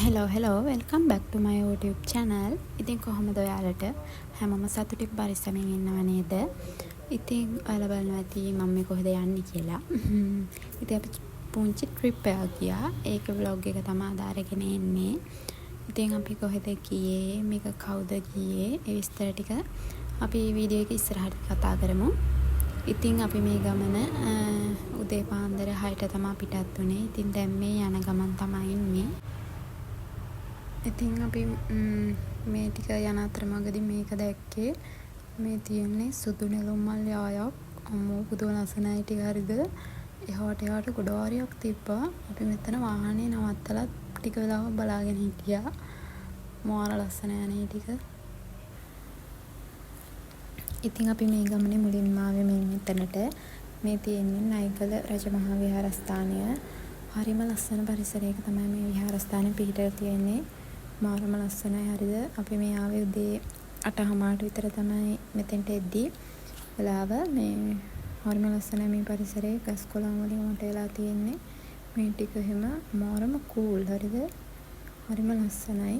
hello welcome back to my YouTube channel. ඉතින් කොහොමද ඔයාලට හැමෝම සතුටින් පරිස්සමෙන් ඉන්නව නේද? ඉතින් ඔයාලා බලනවා ඇති මම මේ කොහෙද යන්නේ කියලා. ඉතින් අපි පුංචි ට්‍රිප් එකක් ගියා. ඒක vlog එක තමයි අද අරගෙන එන්නේ. ඉතින් අපි කොහෙද ගියේ? මේක කවුද ගියේ? ඒ විස්තර ටික අපි වීඩියෝ එක ඉස්සරහට කතා කරමු. ඉතින් අපි මේ ගමන උදේ පාන්දර 6ට තමයි පිටත් වුණේ. ඉතින් දැන් මේ යන ගමන් තමයි ඉන්නේ. ඉතින් අපි මේ ටික යන අතරමඟදී මේක දැක්කේ මේ තියෙන්නේ සුදු නෙළුම් මල් යායක්. අම්මෝ පුදුම ලස්සනයි ටික හරිද? එහාට ගොඩාරියක් තිබ්බා. අපි මෙතන වාහනේ නවත්තලා ටික වෙලාවක් බලාගෙන හිටියා. මාර ලස්සනයි අනේ ටික. ඉතින් අපි මේ ගමනේ මුලින්ම ආවේ මෙතනට. මේ තියෙන්නේ නයිගල රජමහා විහාරස්ථානය. හරිම ලස්සන පරිසරයක තමයි මේ විහාරස්ථානේ පිහිටලා තියෙන්නේ. මාරම ලස්සනයි හරිද? අපි මේ ආවේ උදේ 8:00 විතර තමයි මෙතෙන්ට එද්දී වෙලාව. මේ හරිම ලස්සනයි මේ පරිසරය. ගස් කොළන් වලින් මට වෙලා තියෙන්නේ. මේ ටික එහෙම මාරම කූල් හරිද? හරිම ලස්සනයි.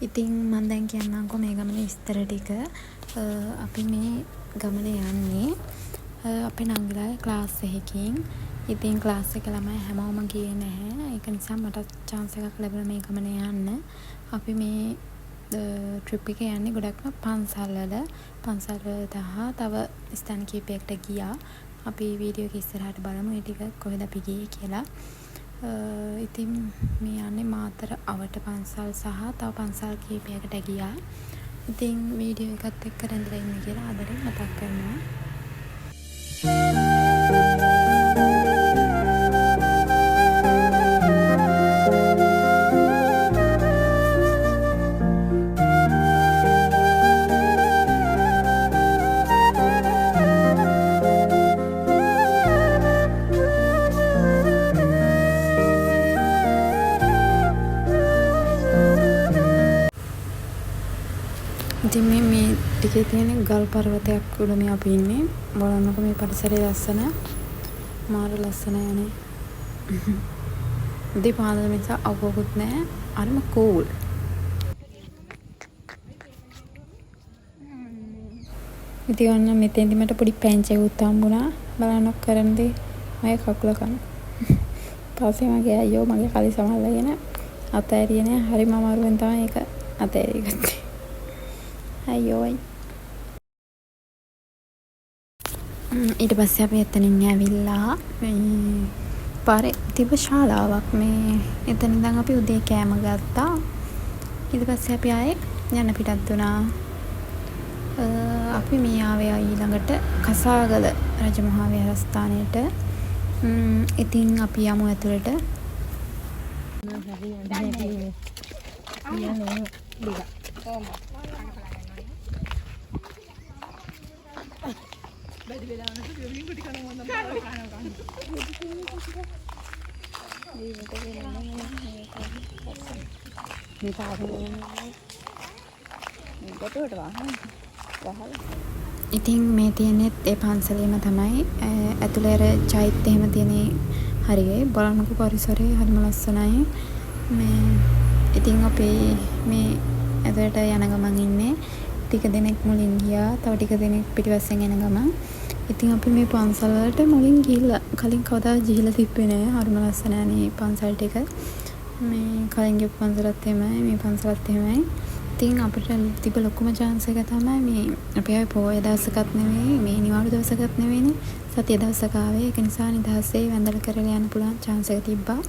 ඉතින් මම දැන් කියන්නම්කෝ මේ ගමනේ විස්තර ටික. අපි මේ ගමනේ යන්නේ අපේ නංගිලාගේ ක්ලාස් එකකින්. ඉතින් ක්ලාස් එක ළමයි හැමෝම ගියේ නැහැ. ඒක නිසා මට chance එකක් ලැබුණා මේ ගමනේ යන්න. අපි මේ ට්‍රිප් එකේ යන්නේ ගොඩක්ම පන්සල් වල. පන්සල් වලට තව ස්ථාන කීපයකට ගියා. අපි වීඩියෝ එක ඉස්සරහට බලමු මේ ටික කොහෙද අපි ගියේ කියලා. ඉතින් මේ යන්නේ මාතර අවට පන්සල් සහ තව පන්සල් කීපයකට ගියා. ඉතින් වීඩියෝ එකත් එක්ක රැඳිලා ඉන්න කියලා ආදරෙන් මතක් කරනවා. ඉතින් මේ ටිකේ තියෙන ගල් පර්වතයක් උඩ මේ අපි ඉන්නේ. බලන්නකො මේ පරිසරය ලස්සන. මාර ලස්සනයි අනේ. උදේ පාන්දර නිසා අවුවකුත් නැහැ. අරම කූල්. ඉතින් ඔන්න මෙතෙන්දි මට පොඩි පැංචෙකුත් හම්බුණා. බලන්නකො කරන දේ මගේ කකුල කන. පස්සේ මගේ අයියෝ මගේ කලි සමල්ලාගෙන අතෑරියේ නෑ. හරිම අමාරුවෙන් තමයි ඒක අතෑරියේ. අයියෝයි. ඊට පස්සේ අපි එතනින් ඇවිල්ලා මේ පාරේ තිබ්බ ශාලාවක් මේ එතන ඉඳන් අපි උදේ කෑම ගත්තා. ඊට පස්සේ අපි ආයේ යන්න පිටත් වුණා. අපි මේ ආවේ ඊළඟට කසාගල රජමහා විහාරස්ථානයට. ඉතින් අපි යමු ඇතුළට. ඉතින් මේ තියෙන්නේ ඒ පන්සලේම තමයි. ඇතුළේ අර චෛත්‍ය එහෙම තියෙන හරියේ බලන්නකෝ පරිසරය හරිම ලස්සනයි. මේ ඉතින් අපි මේ ඇතුළට යන ගමන් ඉන්නේ. ටික දෙනෙක් මුලින් ගියා. තව ටික දෙනෙක් පිටිපස්සෙන් එන ගමන්. ඉතින් අපි මේ පන්සල් වලට මුලින් ගිහිල්ලා කලින් කවදා ගිහිල්ලා තිබ්බේ නෑ. හරිම ලස්සනයි මේ පන්සල් ටික. මේ කලින් ගිය පන්සලත් එහෙමයි මේ පන්සලත් එහෙමයි. ඉතින් අපිට තිබ්බ ලොකුම chance එක තමයි මේ අපි ආවේ පොය දවසකත් නෙවෙයි මේ නිවාඩු දවසකත් නෙවෙයිනේ. සතිය දවසක ආවේ. ඒක නිසා නිදහසේ වැඳලා කරලා යන්න පුළුවන් chance එක තිබ්බා.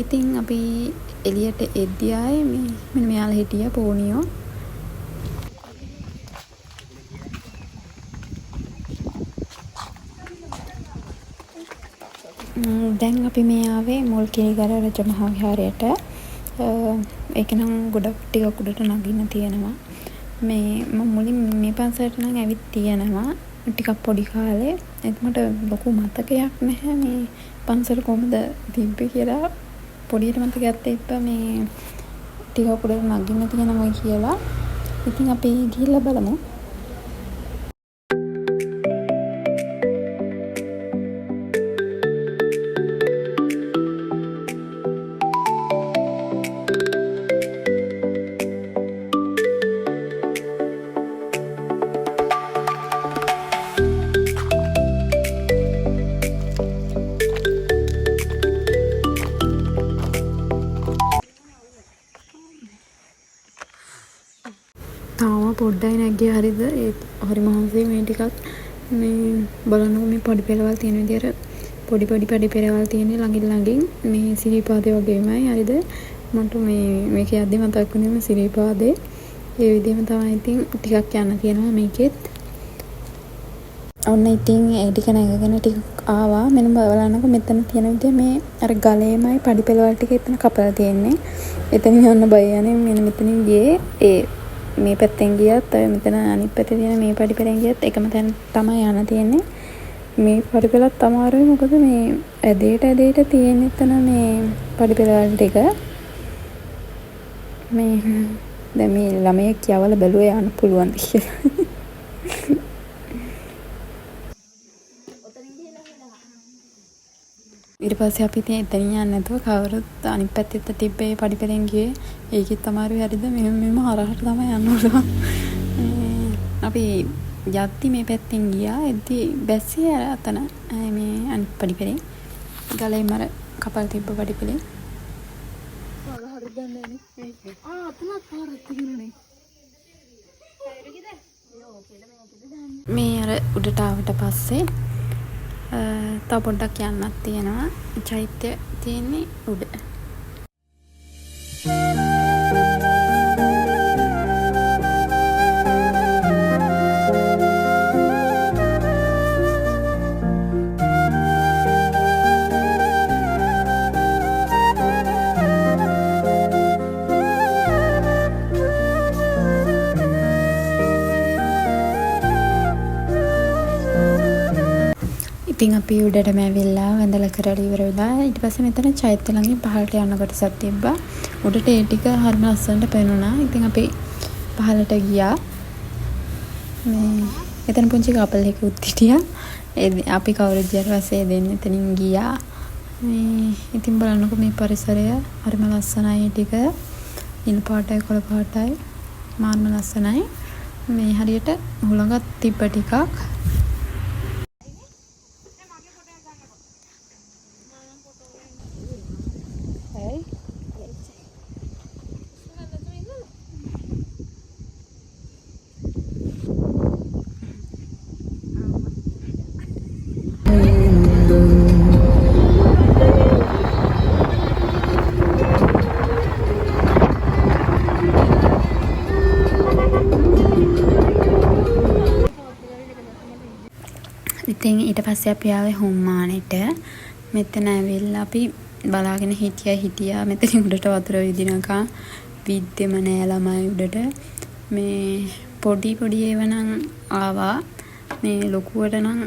ඉතින් අපි එළියට එද්දී ආයේ මේ මෙන්න මෙයාලා හිටියා පෝනියෝ. දැන් අපි මේ ආවේ මුල්කිරිගල රජමහා විහාරයට. ඒක නම් ගොඩක් ටිකක් උඩට නගින්න තියෙනවා. මේ මම මුලින් මේ පන්සලට නම් ඇවිත් තියෙනවා. ටිකක් පොඩි කාලේ. ඒත් මට ලොකු මතකයක් නැහැ මේ පන්සල කොහොමද තිබ්බේ කියලා. පොඩියට මතකයක් තිබ්බා මේ ටිකක් උඩට නගින්න තියෙනවා කියලා. ඉතින් අපි ගිහිල්ලා බලමු. පොඩ්ඩයි නැග්ගේ හරිද ඒ හරි මහන්සි මේ ටිකක් මේ බලන්නකො මේ පඩි පෙරවල් තියෙන විදියට පොඩි පඩි පෙරවල් තියෙන්නේ ළඟින් මේ සිරිපාදේ වගේමයි හරිද මට මේක යද්දි මතක් වුණේම සිරිපාදේ ඒ විදිහම තමයි ඉතින් ටිකක් යන්න තියෙනවා මේකෙත් ඔන්න ඉතින් ඒ ටික නැගගෙන ටිකක් ආවා මෙන්න බලන්නකො මෙතන තියෙන විදිහ මේ අර ගලේමයි පඩි පෙරවල් ටික එතන කපලා තියෙන්නේ එතනින් යන්න බය යන්නේ මෙන්න මෙතනින් ගියේ ඒ මේ පැත්තෙන් ගියත් මෙතන අනිත් පැත්තේ තියෙන මේ පඩි පෙරෙන් ගියත් එකම තැන තමයි යන්න තියෙන්නේ මේ පඩි පෙරලත් අමාරුයි මොකද මේ ඇදේට තියෙන එතන මේ පඩි පෙරවල් ටික මේ දැන් මේ ළමයෙක් යවලා බැලුවා යන්න පුළුවන් කියලා ඊට පස්සේ අපි ඉතින් එතනින් යන්නේ නැතුව කවුරුත් අනිත් පැත්තට තිබ්බේ පඩි පෙරෙන් ගියේ ඒකෙත් අමාරුයි හරිද මෙහෙම හරහට තමයි යන්න ඕන අපි යද්දි මේ පැත්තෙන් ගියා එද්දි බැස්සේ අර අතන මේ අනිත් පඩි පෙරේ ගලේම අර කපල් තිබ්බ පඩි පෙරේ හරිද දන්නේ අතනක් පාරක් තිබුණේ මේ අර උඩට ආවට පස්සේ තව පොඩ්ඩක් යන්නත් තියෙනවා චෛත්‍ය තියෙන්නේ උඩ ඉතින් අපි උඩටම ඇවිල්ලා වැඳලා කරලා ඉවර වෙලා ඊට පස්සේ මෙතන චෛත්‍ය ළඟින් පහළට යන කොටසක් තිබ්බා. උඩට ඒ ටික හරිම ලස්සනට පේනුණා. ඉතින් අපි පහළට ගියා. මේ එතන පුංචි කපල් එකකුත් හිටියා. අපි කවුරුත් ගියාට පස්සේ දෙන්න එතනින් ගියා. මේ ඉතින් බලන්නකො මේ පරිසරය හරිම ලස්සනයි ටික. නිල් පාටයි කොළ පාටයි මාර්ම ලස්සනයි. මේ හරියට හුළඟක් තිබ්බ ටිකක්. ඉතින් ඊට පස්සේ අපි ආවේ හුම්මානෙට. මෙතන ඇවිල්ලා අපි බලාගෙන හිටියා මෙතන උඩට වතුර විදිනකම් විද්දෙම නෑ ළමයි උඩට. මේ පොඩි ඒවා නම් ආවා. මේ ලොකුවට නම්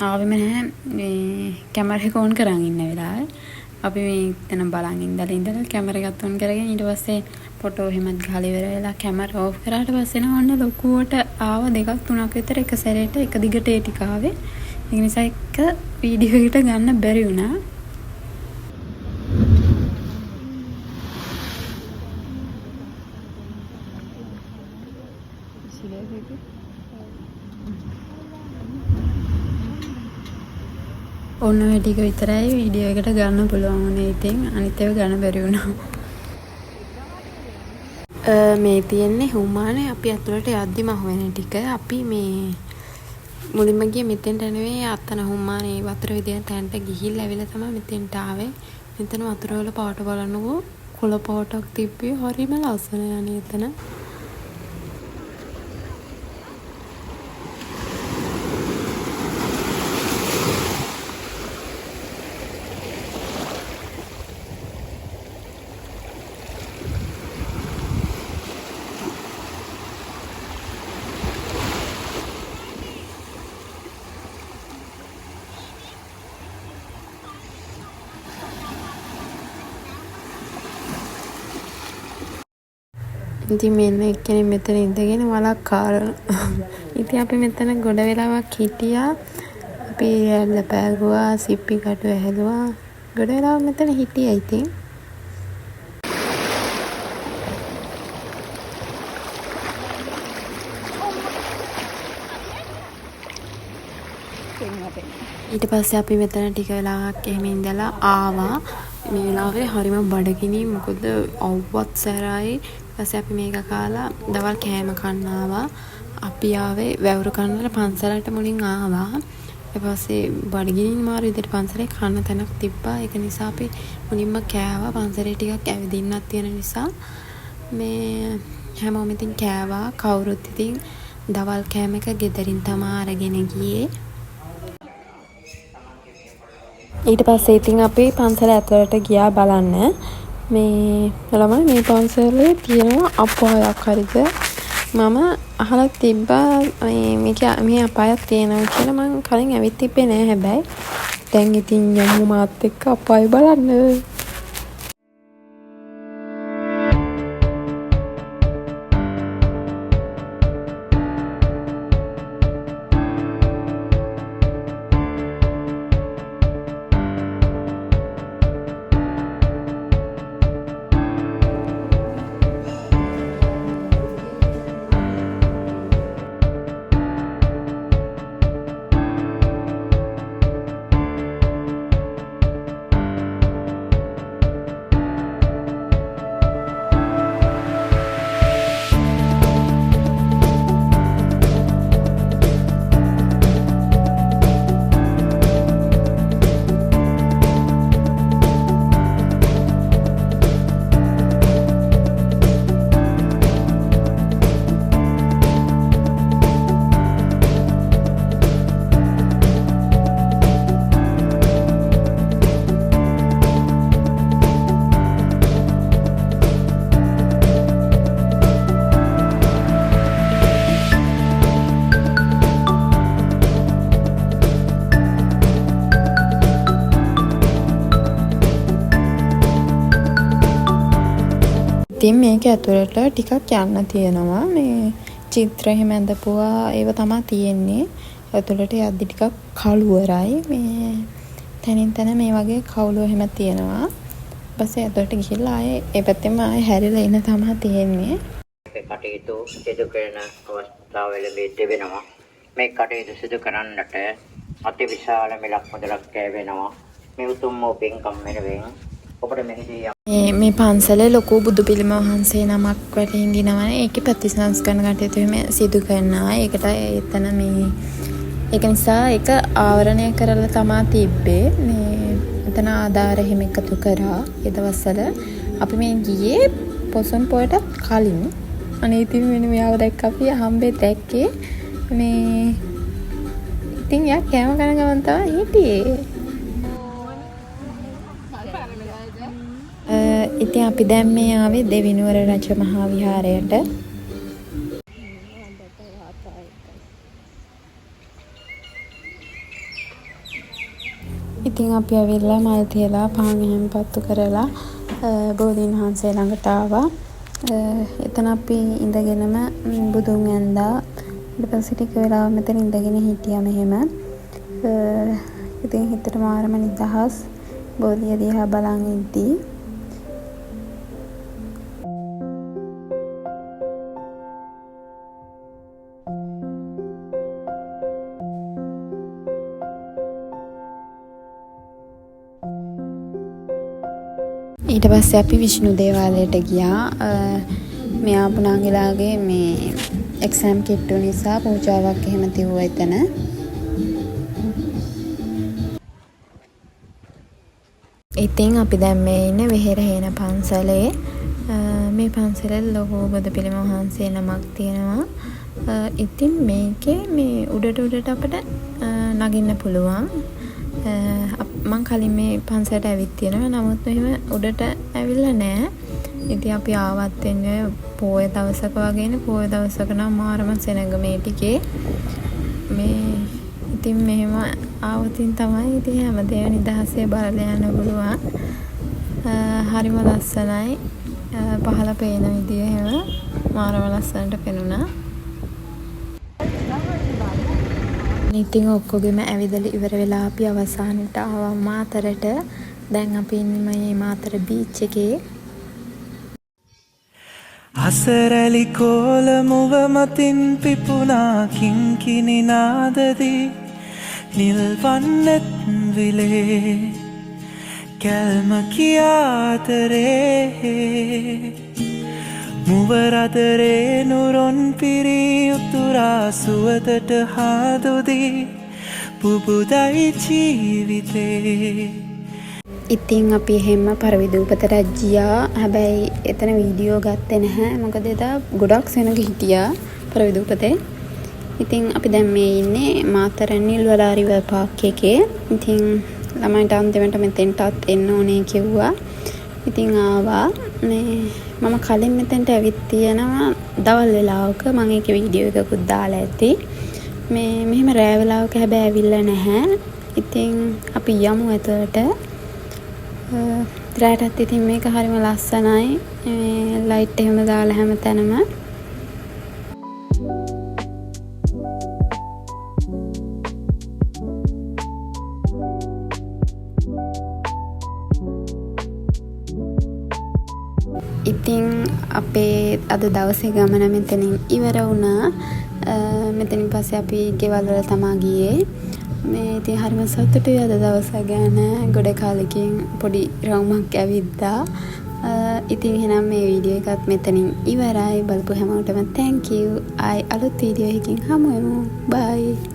ආවෙම නැහැ. මේ කැමරා එක ඔන් කරන් ඉන්න වෙලාවේ අපි මේ එතන බලන් ඉඳලා කැමරා එකත් ඔන් කරගෙන ඊට පස්සේ ෆොටෝ එහෙමත් ගහලා ඉවර වෙලා කැමරා ඕෆ් කරාට පස්සේ නෝන්න ලොකුවට ආව 2 3ක් විතර එක සැරේට එක දිගට ඒ ටික ආවේ. ඒ නිසා එක වීඩියෝ එකට ගන්න බැරි වුණා. ඔන්න ඔය ටික විතරයි වීඩියෝ එකට ගන්න පුළුවන් වුණේ. ඉතින් අනිත් ඒවා ගන්න බැරි වුණා. මේ තියෙන්නේ හුම්මානේ අපි අතුලට යද්දිම අහුවෙන ටික. අපි මේ මුලින්ම ගියේ මෙතෙන්ට නෙවෙයි අතන හුම්මානේ වතුර විදින තැනට ගිහිල්ලා ඇවිල්ලා තමයි මෙතෙන්ට ආවේ. මෙතන වතුර වල පාට බලන්නකෝ කොළ පාටක් තිබ්බේ හරිම ලස්සනයි අනේ එතන. ඉතින් මෙන්න එක්කෙනෙක් මෙතන ඉඳගෙන වලක් කාරනවා. ඉතින් අපි මෙතන ගොඩ වෙලාවක් හිටියා. අපි ඇල්ල පෑගුවා, සිප්පි කටු ඇහැදුවා. ගොඩ වෙලාවක් මෙතන හිටියා ඉතින්. ඊට පස්සේ අපි මෙතන ටික වෙලාවක් එහෙම ඉඳලා ආවා. මේ වෙලාවේ හරිම බඩගිනි මොකද අවුවත් සැරයි ඊපස්සේ අපි මේක කාලා දවල් කෑම කන්න ආවා. අපි ආවේ වැවුරු කන්නට පන්සලට මුලින් ආවා. ඊට පස්සේ බඩගිනින් මාරු විදිහට පන්සලේ කන්න තැනක් තිබ්බා. ඒක නිසා අපි මුලින්ම කෑවා. පන්සලේ ටිකක් ඇවිදින්නක් තියෙන නිසා මේ හැමෝම ඉතින් කෑවා. කවුරුත් ඉතින් දවල් කෑම එක ගෙදරින් තමයි අරගෙන ගියේ. ඊට පස්සේ ඉතින් අපි පන්සල ඇතුළට ගියා බලන්න. මේ ළමයි මේ පන්සලේ තියෙන අපායක් හරිද? මම අහලා තිබ්බා මේ අපායක් තියෙනවා කියලා. මං කලින් ඇවිත් තිබ්බේ නෑ හැබැයි. දැන් ඉතින් යමු මාත් එක්ක අපාය බලන්න. ඉතින් මේක ඇතුළට ටිකක් යන්න තියෙනවා. මේ චිත්‍ර එහෙම ඇඳපුවා ඒව තමයි තියෙන්නේ. ඇතුළට යද්දි ටිකක් කළුවරයි. මේ තනින් තන මේ වගේ කවුළු එහෙම තියෙනවා. ඊපස්සේ ඇතුළට ගිහිල්ලා ආයේ ඒ පැත්තෙම ආයේ හැරිලා එන තමයි තියෙන්නේ. මේ කටයුතු සිදු කරන අවස්ථාවවලදී තිබෙනවා. මේ කටයුතු සිදු කරන්නට අතිවිශාල මිලක් මුදලක් කැවෙනවා. මේ උතුම් වූ පින්කම් මෙලෙසින් ඔබට මෙහිදී මේ පන්සලේ ලොකු බුදු පිළිම වහන්සේ නමක් වැටහිඳිනවනේ. ඒකේ ප්‍රතිසංස්කරණ කටයුතු එහෙම සිදු කරනවා. ඒකට එතන මේ ඒක නිසා ඒක ආවරණය කරලා තමයි තිබ්බේ. මේ එතන ආධාර එහෙම එකතු කරා. ඒ දවස්වල අපි මේ ගියේ පොසොන් පොයට කලින්. අනේ ඉතින් මෙන්න මෙයාව දැක්ක අපි හම්බේ දැක්කේ. මේ ඉතින් යා කෑම කන ගමන් තමයි හිටියේ. ඉතින් අපි දැන් මේ ආවේ දෙවිනුවර රජ මහා විහාරයට. ඉතින් අපි ඇවිල්ලා මල් තියලා පහන් එහෙම පත්තු කරලා බෝධීන් වහන්සේ ළඟට ආවා. එතන අපි ඉඳගෙනම බුදුන් ඇඳා. ඊට පස්සේ ටික වෙලාවක් මෙතන ඉඳගෙන හිටියා මෙහෙම. ඉතින් හිතට මාරම නිදහස් බෝධිය දිහා බලන් ඉද්දී ඊට පස්සේ අපි විෂ්ණු දේවාලයට ගියා. මේ ආපු නංගිලාගේ මේ එක්සෑම් කිට්ටු නිසා පූජාවක් එහෙම තිබුවා එතන. ඉතින් අපි දැන් මේ ඉන්නේ වෙහෙර හේන පන්සලේ. මේ පන්සලේ ලොකු බුදු පිළිම වහන්සේ නමක් තියෙනවා. ඉතින් මේකේ මේ උඩට අපිට නගින්න පුළුවන්. මං කලින් මේ පන්සලට ඇවිත් තියෙනවා. නමුත් මෙහෙම උඩට ඇවිල්ලා නැහැ. ඉතින් අපි ආවත් වෙන්නේ පොය දවසක වගේනේ. පොය දවසක නම් මාරම සෙනඟ මේ ටිකේ. මේ ඉතින් මෙහෙම ආවතින් තමයි ඉතින් හැමදේම නිදහසේ බලලා යන්න පුළුවන්. හරිම ලස්සනයි. පහළ පේන විදිය එහෙම මාරම ලස්සනට පෙනුණා. ඉතින් ඔක්කොගෙම ඇවිදලා ඉවර වෙලා අපි අවසානට ආවා මාතරට. දැන් අපි ඉන්නේ මේ මාතර බීච් එකේ. අසරලි කෝල මුව මතින් පිපුණා කිංකිණි නාදදී නිල් වන්නත් විලේ කැල්ම කියාතරේ මුවරදරේ නුරොන් පිරී උතුරා සුවදට හාදොදී පුබුදයි ජීවිතේ. ඉතින් අපි එහෙම පරවිදූපතට ගියා. හැබැයි එතන වීඩියෝ ගත්තේ නැහැ. මොකද එදා ගොඩක් සෙනග හිටියා පරවිදූපතේ. ඉතින් අපි දැන් මේ ඉන්නේ මාතරනිල් වලාරි පාක් එකේ. ඉතින් ළමයින්ට අන්තිමට මෙතෙන්ටත් එන්න ඕනේ කිව්වා. ඉතින් ආවා. මේ මම කලින් මෙතෙන්ට ඇවිත් තියෙනවා දවල් වෙලාවක. මම ඒකේ වීඩියෝ එකකුත් දාලා ඇති. මේ මෙහෙම රෑ වෙලාවක හැබැයි ඇවිල්ලා නැහැ. ඉතින් අපි යමු ඇතුළට. රාටත් ඉතින් මේක හරිම ලස්සනයි. ලයිට් එහෙම දාලා හැම තැනම. ඉතින් අපේ අද දවසේ ගමන මෙතනින් ඉවර වුණා. මෙතනින් පස්සේ අපි ගෙවල් වල තමා ගියේ. මේ ඉතින් හරිම සතුටුයි අද දවස ගැන. ගොඩ කාලෙකින් පොඩි රවුමක් ඇවිද්දා. ඉතින් එහෙනම් මේ වීඩියෝ එකත් මෙතනින් ඉවරයි. බලපු හැමෝටම thank you. ආයි අලුත් වීඩියෝ එකකින් හමු වෙමු. bye.